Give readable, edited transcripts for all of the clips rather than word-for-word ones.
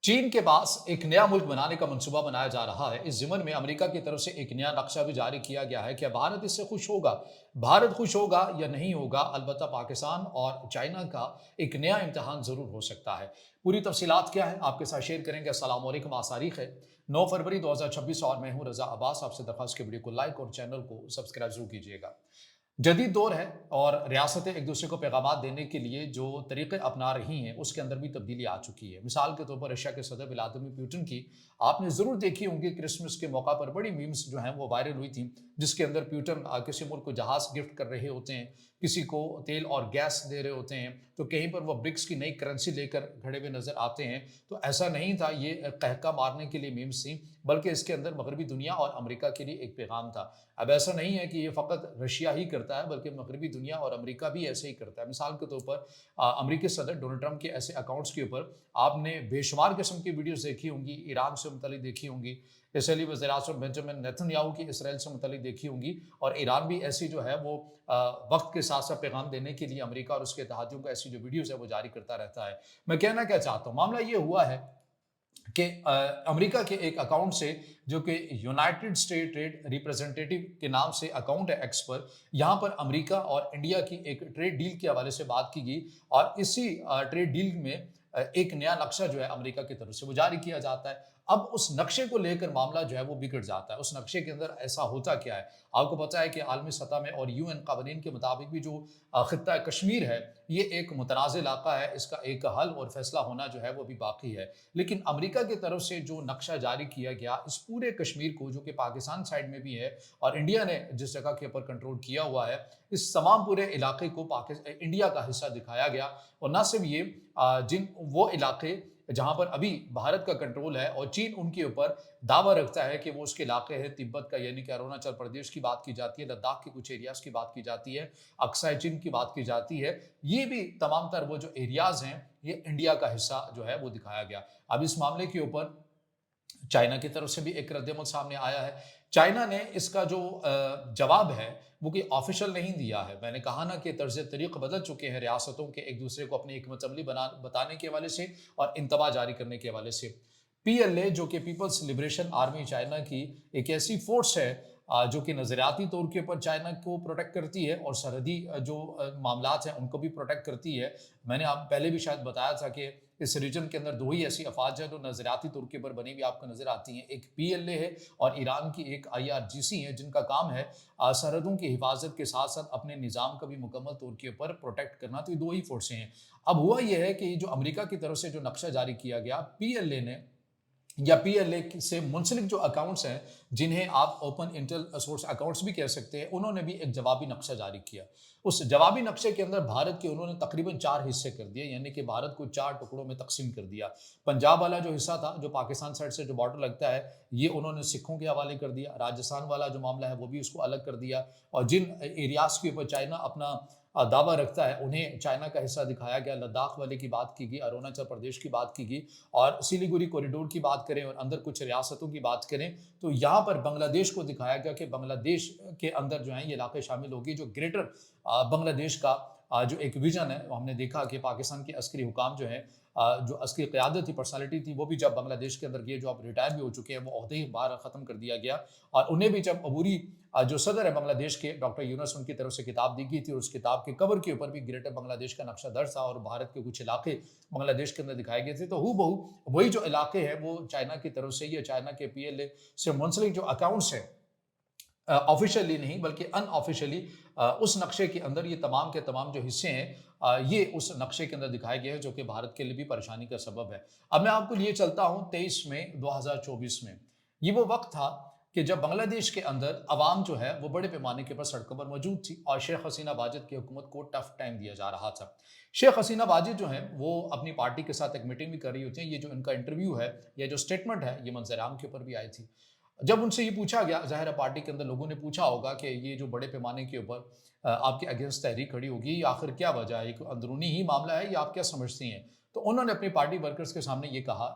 चीन के पास एक नया मुल्क बनाने का मंसूबा बनाया जा रहा है। इस ज़िमन में अमेरिका की तरफ से एक नया नक्शा भी जारी किया गया है। क्या भारत इससे खुश होगा? भारत खुश होगा या नहीं होगा? अलबत्ता पाकिस्तान और चाइना का एक नया इम्तिहान ज़रूर हो सकता है। पूरी तफसीलात क्या है आपके साथ शेयर करेंगे। अस्सलाम वालेकुम। आज तारीख है 9 फरवरी 2026 और मैं हूँ रज़ा अब्बास। आपसे दरख्वास्त के वीडियो को लाइक और चैनल को सब्सक्राइब जरूर कीजिएगा। जदीद दौर है और रियासतें एक दूसरे को पैगाम देने के लिए जो तरीके अपना रही हैं उसके अंदर भी तब्दीली आ चुकी है। मिसाल के तौर पर रशिया के सदर व्लादिमीर पुतिन की आपने ज़रूर देखी होंगी। क्रिसमस के मौका पर बड़ी मीम्स जो हैं वो वायरल हुई थी, जिसके अंदर पुतिन किसी मुल्क को जहाज़ गिफ्ट कर रहे होते हैं, किसी को तेल और गैस दे रहे होते हैं, तो कहीं पर वो ब्रिक्स की नई करेंसी लेकर खड़े हुए नजर आते हैं। तो ऐसा नहीं था, ये कहका मारने के लिए मीम्स थी, बल्कि इसके अंदर मगरबी दुनिया और अमेरिका के लिए एक पैगाम था। अब ऐसा नहीं है कि ये फ़कत रशिया ही करता है, बल्कि मगरबी दुनिया और अमेरिका भी ऐसे ही करता है। मिसाल के तौर पर अमेरिकी सदर डोनाल्ड ट्रंप के ऐसे अकाउंट्स के ऊपर आपने बेशुमार किस्म की वीडियोस देखी होंगी, ईरान से मुतल्लिक देखी होंगी, इसराइली वज़ीर-ए-आज़म बेंजामिन नेतन्याहू की इसराइल से मुतल्लिक देखी होंगी। और ईरान भी ऐसी जो है वो वक्त के साथ साथ पैगाम देने के लिए अमेरिका और उसके इत्तेहादियों को ऐसी जो वीडियोस है वो जारी करता रहता है। मैं कहना क्या चाहता हूँ, मामला ये हुआ है कि अमेरिका के एक अकाउंट से, जो कि यूनाइटेड स्टेट ट्रेड रिप्रेजेंटेटिव के नाम से अकाउंट है एक्स पर, यहाँ पर अमेरिका और इंडिया की एक ट्रेड डील के हवाले से बात की गई। और इसी ट्रेड डील में एक नया नक्शा जो है अमेरिका की तरफ से वो जारी किया जाता है। अब उस नक्शे को लेकर मामला जो है वो बिगड़ जाता है। उस नक्शे के अंदर ऐसा होता क्या है? आपको पता है कि आलमी सतह में और यूएन कानून के मुताबिक भी जो खित्ता कश्मीर है, ये एक मुतनाज़ इलाका है। इसका एक हल और फैसला होना जो है वो भी बाकी है। लेकिन अमेरिका की तरफ से जो नक्शा जारी किया गया इस पूरे कश्मीर को, जो कि पाकिस्तान साइड में भी है और इंडिया ने जिस जगह के ऊपर कंट्रोल किया हुआ है, इस तमाम पूरे इलाके को इंडिया का हिस्सा दिखाया गया। और न सिर्फ ये, जिन वो इलाके जहां पर अभी भारत का कंट्रोल है और चीन उनके ऊपर दावा रखता है कि वो उसके इलाके हैं, तिब्बत का यानी कि अरुणाचल प्रदेश की बात की जाती है, लद्दाख के कुछ एरियाज की बात की जाती है, अक्साई चीन की बात की जाती है, ये भी तमाम तर वो जो एरियाज हैं ये इंडिया का हिस्सा जो है वो दिखाया गया। अब इस मामले के ऊपर चाइना की तरफ से भी एक रद्द-ए-अमल सामने आया है। चाइना ने इसका जो जवाब है वो कोई ऑफिशियल नहीं दिया है। मैंने कहा ना कि तर्ज़-ए-तरीक़ बदल चुके हैं रियासतों के एक दूसरे को अपनी हिकमत अमली बताने के हवाले से और इंतबा जारी करने के हवाले से। पीएलए, जो कि पीपल्स लिबरेशन आर्मी चाइना की एक ऐसी फोर्स है जो कि नज़रियाती तौर के ऊपर चाइना को प्रोटेक्ट करती है और सरहदी जो मामलात हैं उनको भी प्रोटेक्ट करती है। मैंने आप पहले भी शायद बताया था कि इस रीजन के अंदर दो ही ऐसी अफवाज हैं जो नज़रियाती तौर के ऊपर बनी हुई आपको नजर आती हैं। एक पीएलए है और ईरान की एक आईआरजीसी है, जिनका काम है सरहदों की हिफाजत के साथ साथ अपने निज़ाम का भी मुकम्मल तौर के ऊपर प्रोटेक्ट करना। तो ये दो ही फोर्सें हैं। अब हुआ यह है कि जो अमेरिका की तरफ से जो नक्शा जारी किया गया, पीएलए ने या पीएलए से मुंसलिक जो अकाउंट्स हैं, जिन्हें आप ओपन इंटेल सोर्स अकाउंट्स भी कह सकते हैं, उन्होंने भी एक जवाबी नक्शा जारी किया। उस जवाबी नक्शे के अंदर भारत के उन्होंने तकरीबन 4 हिस्से कर दिए, यानी कि भारत को 4 टुकड़ों में तकसीम कर दिया। पंजाब वाला जो हिस्सा था, जो पाकिस्तान साइड से जो बॉर्डर लगता है, ये उन्होंने सिखों के हवाले कर दिया। राजस्थान वाला जो मामला है वो भी उसको अलग कर दिया। और जिन एरियाज के ऊपर चाइना अपना दावा रखता है उन्हें चाइना का हिस्सा दिखाया गया। लद्दाख वाले की बात की गई, अरुणाचल प्रदेश की बात की गई, और सिलीगुड़ी कॉरिडोर की बात करें और अंदर कुछ रियासतों की बात करें तो यहाँ पर बांग्लादेश को दिखाया गया कि बांग्लादेश के अंदर जो है ये इलाके शामिल होगी। जो ग्रेटर बांग्लादेश का जो एक विजन है, हमने देखा कि पाकिस्तान के अस्करी हुकाम जो है, जो अस्करी क़यादत थी, पर्सनालिटी थी, वो भी जब बांग्लादेश के अंदर गए, जो अब रिटायर भी हो चुके हैं, वो ओहदे ही बाहर ख़त्म कर दिया गया। और उन्हें भी जब अबूरी जो सदर है बांग्लादेश के, डॉक्टर यूनुस, उनकी तरफ से किताब दी गई थी और उस किताब के कवर के ऊपर भी ग्रेटर बांग्लादेश का नक्शा दर्ज था और भारत के कुछ इलाके बांग्लादेश के अंदर दिखाए गए थे। तो हूबहू वही जो इलाके हैं वो चाइना की तरफ से, ये चाइना के पीएलए से मुंसलिक जो अकाउंट्स हैं, ऑफिशियली नहीं बल्कि अनऑफिशियली, उस नक्शे के अंदर ये तमाम के तमाम जो हिस्से हैं ये उस नक्शे के अंदर दिखाए गए हैं, जो कि भारत के लिए भी परेशानी का सबब है। अब मैं आपको लिए चलता हूँ 23 मई 2024 में। ये वो वक्त था कि जब बांग्लादेश के अंदर अवाम जो है वो बड़े पैमाने के ऊपर सड़कों पर मौजूद थी और शेख हसीना वाजिद की हुकूमत को टफ टाइम दिया जा रहा था। शेख हसीना वाजिद जो है वो अपनी पार्टी के साथ एक मीटिंग भी कर रही होती हैं। ये जो इनका इंटरव्यू है या जो स्टेटमेंट है, ये मंजर-ए-आम के ऊपर भी आई थी। जब उनसे ये पूछा गया, ज़ाहिर है पार्टी के अंदर लोगों ने पूछा होगा कि ये जो बड़े पैमाने के ऊपर आपके अगेंस्ट तहरीक खड़ी होगी, ये आखिर क्या वजह है, एक अंदरूनी ही मामला है या आप क्या समझती हैं? तो उन्होंने अपनी पार्टी वर्कर्स के सामने ये कहा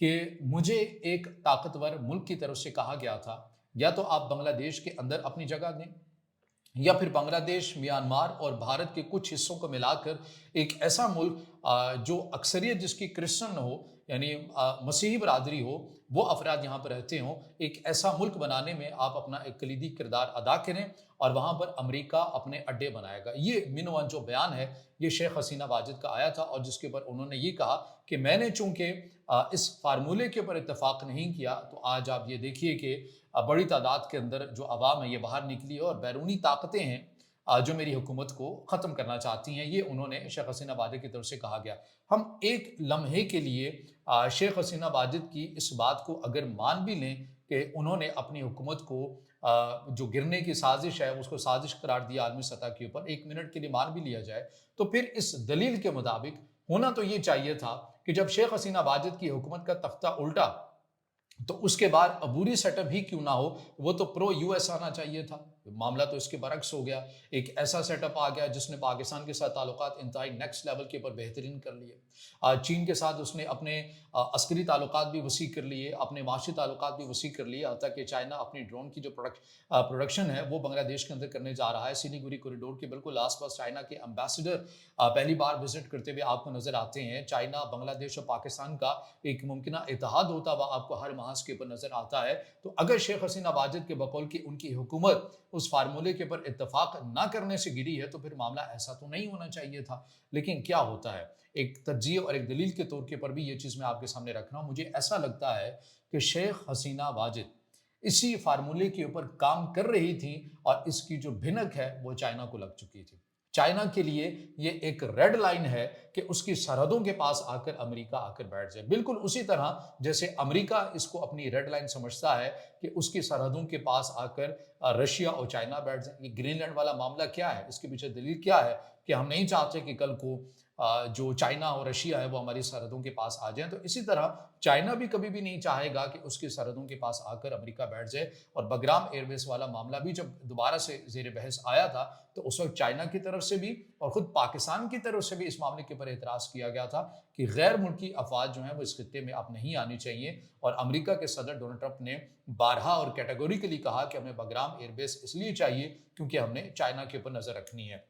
कि मुझे एक ताकतवर मुल्क की तरफ से कहा गया था, या तो आप बांग्लादेश के अंदर अपनी जगह दें या फिर बांग्लादेश, म्यांमार और भारत के कुछ हिस्सों को मिलाकर एक ऐसा मुल्क जो अक्सरियत जिसकी क्रिश्चियन हो, यानी मसीही बरादरी हो, वो अफराद यहाँ पर रहते हों, एक ऐसा मुल्क बनाने में आप अपना एक कलीदी किरदार अदा करें और वहाँ पर अमेरिका अपने अड्डे बनाएगा। ये मिनवन जो बयान है, ये शेख हसीना वाजिद का आया था और जिसके ऊपर उन्होंने ये कहा कि मैंने चूंकि इस फार्मूले के ऊपर इत्तेफाक नहीं किया, तो आज आप ये देखिए कि बड़ी तादाद के अंदर जो अवाम है ये बाहर निकली है और बैरूनी ताकतें हैं जो मेरी हुकूमत को ख़त्म करना चाहती हैं। ये उन्होंने शेख हसीना वाजिद की तरफ से कहा गया। हम एक लम्हे के लिए शेख हसीना वाजिद की इस बात को अगर मान भी लें कि उन्होंने अपनी हुकूमत को जो गिरने की साजिश है उसको साजिश करार दिया आलमी सतह के ऊपर, एक मिनट के लिए मान भी लिया जाए, तो फिर इस दलील के मुताबिक होना तो ये चाहिए था कि जब शेख हसीना वाजिद की हुकूमत का तख्ता उल्टा, तो उसके बाद अबूरी सेटअप ही क्यों ना हो, वो तो प्रो यूएस आना चाहिए था। मामला तो इसके बरक्स हो गया। एक ऐसा सेटअप आ गया जिसने पाकिस्तान के साथ ताल्लुकात इंतहाई नेक्स्ट लेवल के ऊपर बेहतरीन कर लिए। चीन के साथ उसने अपने अस्करी ताल्लुकात भी वसी कर लिए, अपने माशी ताल्लुकात भी वसी कर लिए, हत्ता कि चाइना अपनी ड्रोन की जो प्रोडक्शन है वो बांग्लादेश के अंदर करने जा रहा है। सिलीगुड़ी कॉरिडोर के बिल्कुल आसपास चाइना के एम्बेसडर पहली बार विजिट करते हुए आपको नजर आते हैं। चाइना, बांग्लादेश और पाकिस्तान का एक मुमकिन इत्तेहाद होता हुआ आपको हर महाज के ऊपर नजर आता है। तो अगर शेख हसीना वाजिद के बकौल की उनकी हुकूमत उस फार्मूले के ऊपर इत्तेफाक ना करने से गिरी है, तो फिर मामला ऐसा तो नहीं होना चाहिए था। लेकिन क्या होता है, एक तरजीह और एक दलील के तौर के पर भी ये चीज़ मैं आपके सामने रख रहा हूँ। मुझे ऐसा लगता है कि शेख हसीना वाजिद इसी फार्मूले के ऊपर काम कर रही थी और इसकी जो भिनक है वो चाइना को लग चुकी थी। चाइना के लिए ये एक रेड लाइन है कि उसकी सरहदों के पास आकर अमेरिका आकर बैठ जाए। बिल्कुल उसी तरह जैसे अमेरिका इसको अपनी रेड लाइन समझता है कि उसकी सरहदों के पास आकर रशिया और चाइना बैठ जाए। ये ग्रीनलैंड वाला मामला क्या है, इसके पीछे दलील क्या है कि हम नहीं चाहते कि कल को जो चाइना और रशिया है वो हमारी सरहदों के पास आ जाए। तो इसी तरह चाइना भी कभी भी नहीं चाहेगा कि उसकी सरहदों के पास आकर अमेरिका बैठ जाए। और बगराम एयरबेस वाला मामला भी जब दोबारा से जेर बहस आया था, तो उस वक्त चाइना की तरफ से भी और खुद पाकिस्तान की तरफ से भी इस मामले के ऊपर एतराज़ किया गया था कि गैर मुल्की अफवाज जो हैं वो इस खत्ते में अब नहीं आनी चाहिए। और अमेरिका के सदर डोनाल्ड ट्रंप ने बारहा और कैटेगोरिकली कहा कि हमें बगराम एयरबेस इसलिए चाहिए क्योंकि हमने चाइना के ऊपर नज़र रखनी है।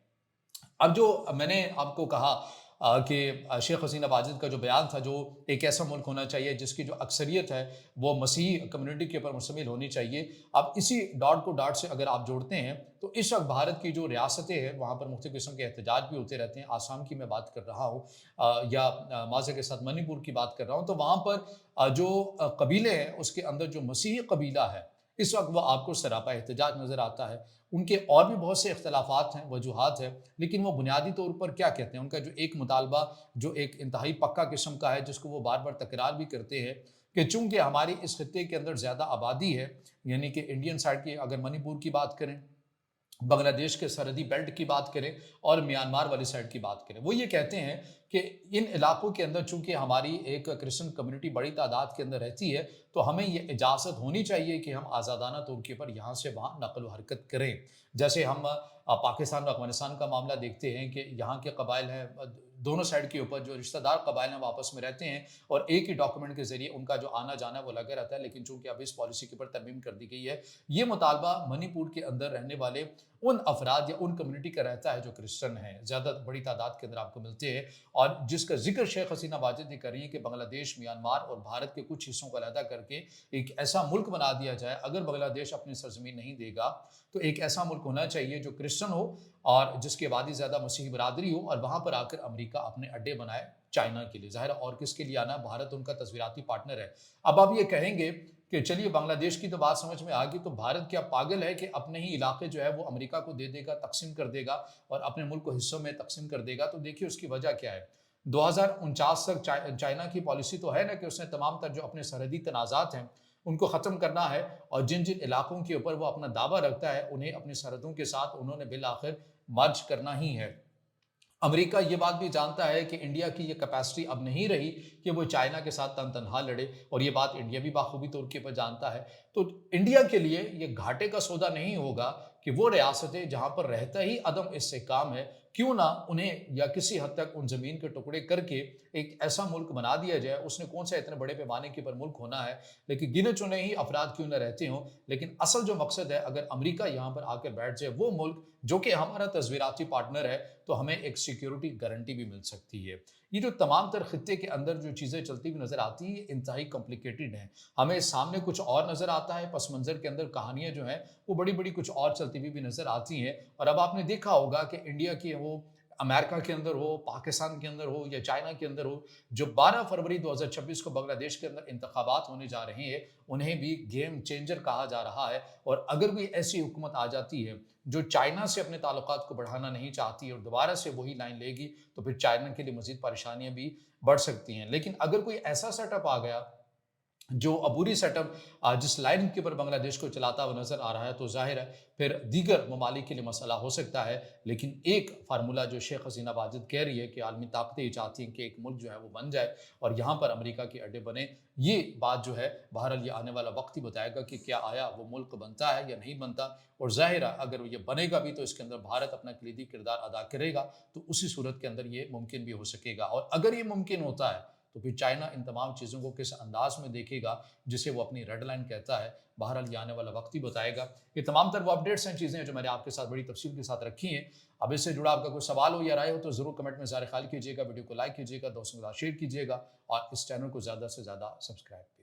अब जो मैंने आपको कहा कि शेख हसीना वाजिद का जो बयान था, जो एक ऐसा मुल्क होना चाहिए जिसकी जो अक्सरियत है वो मसीही कम्युनिटी के ऊपर मुश्तमिल होनी चाहिए। अब इसी डॉट को डॉट से अगर आप जोड़ते हैं तो इस वक्त भारत की जो रियासतें हैं वहाँ पर मुख्तलिफ किस्म के एहतजाज भी होते रहते हैं। आसाम की मैं बात कर रहा हूँ या माज़े के साथ मणिपुर की बात कर रहा हूँ, तो वहाँ पर जो कबीले हैं उसके अंदर जो मसीही कबीला है इस वक्त वो आपको सरापा एहतजाज नज़र आता है। उनके और भी बहुत से इख्तलाफात हैं, वजूहात हैं, लेकिन वो बुनियादी तौर पर क्या कहते हैं, उनका जो एक मुतालबा जो एक इंतहाई पक्का किस्म का है जिसको वो बार बार तकरार भी करते हैं कि चूँकि हमारी इस खत्ते के अंदर ज़्यादा आबादी है, यानी कि इंडियन साइड की अगर मणिपुर की बात करें, बांग्लादेश के सरहदी बेल्ट की बात करें और म्यांमार वाली साइड की बात करें, वो ये कहते हैं कि इन इलाकों के अंदर चूंकि हमारी एक क्रिश्चियन कम्युनिटी बड़ी तादाद के अंदर रहती है, तो हमें ये इजाज़त होनी चाहिए कि हम आज़ादाना तौर के पर यहाँ से वहाँ नकल व हरकत करें। जैसे हम पाकिस्तान और अफगानिस्तान का मामला देखते हैं कि यहाँ के कबाइल हैं, दोनों साइड के ऊपर जो रिश्तेदार कबाइल हैं वो आपस में रहते हैं और एक ही डॉक्यूमेंट के जरिए उनका जो आना जाना वो लगा रहता है। लेकिन चूंकि अब इस पॉलिसी के ऊपर तरमीम कर दी गई है, ये मुतालबा मणिपुर के अंदर रहने वाले उन अफराद या उन कम्युनिटी का रहता है जो क्रिश्चियन हैं, ज़्यादा बड़ी तादाद के अंदर आपको मिलते हैं, और जिसका जिक्र शेख हसीना वाजिद ने कर रही है कि बांग्लादेश, म्यांमार और भारत के कुछ हिस्सों को अलहदा करके एक ऐसा मुल्क बना दिया जाए। अगर बांग्लादेश अपनी सरजमीन नहीं देगा तो एक ऐसा मुल्क होना चाहिए जो क्रिश्चियन हो और जिसकी आबादी ज़्यादा मसीही बरादरी हो, और वहाँ पर आकर अमेरिका अपने अड्डे बनाए चाइना के लिए। ज़ाहिर और किसके लिए आना, भारत उनका तस्वीराती पार्टनर है। अब आप ये कहेंगे कि चलिए बांग्लादेश की तो बात समझ में आ गई, तो भारत क्या पागल है कि अपने ही इलाके जो है वो अमेरिका को दे देगा, तकसीम कर देगा और अपने मुल्क को हिस्सों में तकसीम कर देगा? तो देखिए उसकी वजह क्या है। 2049 तक चाइना की पॉलिसी तो है ना कि उसने तमाम तर जो अपने सरहदी तनाज़ात हैं उनको ख़त्म करना है, और जिन जिन इलाकों के ऊपर वो अपना दावा रखता है उन्हें अपनी सरहदों के साथ उन्होंने बिल आखिर मर्ज करना ही है। अमेरिका ये बात भी जानता है कि इंडिया की ये कैपेसिटी अब नहीं रही कि वो चाइना के साथ तन तनहा लड़े, और ये बात इंडिया भी बाखूबी तौर के पर जानता है। तो इंडिया के लिए ये घाटे का सौदा नहीं होगा कि वो रियासतें जहाँ पर रहता ही अदम इससे काम है क्यों ना उन्हें या किसी हद तक उन ज़मीन के टुकड़े करके एक ऐसा मुल्क बना दिया जाए। उसने कौन सा इतने बड़े पैमाने के ऊपर मुल्क होना है, लेकिन गिने चुने ही अफराद क्यों ना रहते हों, लेकिन असल जो मकसद है, अगर अमेरिका यहाँ पर आकर बैठ जाए, वो मुल्क जो कि हमारा तस्वीराती पार्टनर है, तो हमें एक सिक्योरिटी गारंटी भी मिल सकती है। ये जो तमाम तर खित्ते के अंदर जो चीज़ें चलती हुई नज़र आती हैं, ये इंतहाई कॉम्प्लिकेटेड हैं। हमें सामने कुछ और नज़र आता है, पस मंज़र के अंदर कहानियाँ जो हैं, वो बड़ी-बड़ी कुछ और चलती हुई भी नज़र आती हैं। और अब आपने देखा होगा कि इंडिया की वो अमेरिका के अंदर हो, पाकिस्तान के अंदर हो या चाइना के अंदर हो, जो 12 फरवरी 2026 को बांग्लादेश के अंदर इंतखाबात होने जा रहे हैं, उन्हें भी गेम चेंजर कहा जा रहा है। और अगर कोई ऐसी हुकूमत आ जाती है, जो चाइना से अपने ताल्लुकात को बढ़ाना नहीं चाहती और दोबारा से वही लाइन लेगी, तो फिर चाइना के लिए मज़ीद परेशानियाँ भी बढ़ सकती हैं। लेकिन अगर कोई ऐसा सेटअप आ गया जो अबूरी सेटअप जिस लाइन के ऊपर बांग्लादेश को चलाता हुआ नज़र आ रहा है, तो ज़ाहिर है फिर दीगर ममालिक के लिए मसला हो सकता है। लेकिन एक फार्मूला जो शेख हसीना वाजिद कह रही है कि आलमी ताकतें ये चाहती हैं कि एक मुल्क जो है वो बन जाए और यहाँ पर अमेरिका के अड्डे बने। ये बात जो है बहरहाल ये आने वाला वक्त ही बताएगा कि क्या आया वो मुल्क बनता है या नहीं बनता। और ज़ाहिर है अगर ये बनेगा भी तो इसके अंदर भारत अपना कलीदी किरदार अदा करेगा, तो उसी सूरत के अंदर ये मुमकिन भी हो सकेगा। और अगर ये मुमकिन होता है, तो फिर चाइना इन तमाम चीज़ों को किस अंदाज में देखेगा, जिसे वो अपनी रेड लाइन कहता है। बहरहाल ये आने वाला वक्त ही बताएगा। ये तमाम तर वो अपडेट्स हैं, चीज़ें हैं जो मैंने आपके साथ बड़ी तफसील के साथ रखी हैं। अब इससे जुड़ा आपका कोई सवाल हो या राय हो तो ज़रूर कमेंट में ज़ाहिर ख्याल कीजिएगा, वीडियो को लाइक कीजिएगा, दोस्तों के साथ शेयर कीजिएगा और इस चैनल को ज़्यादा से ज़्यादा सब्सक्राइब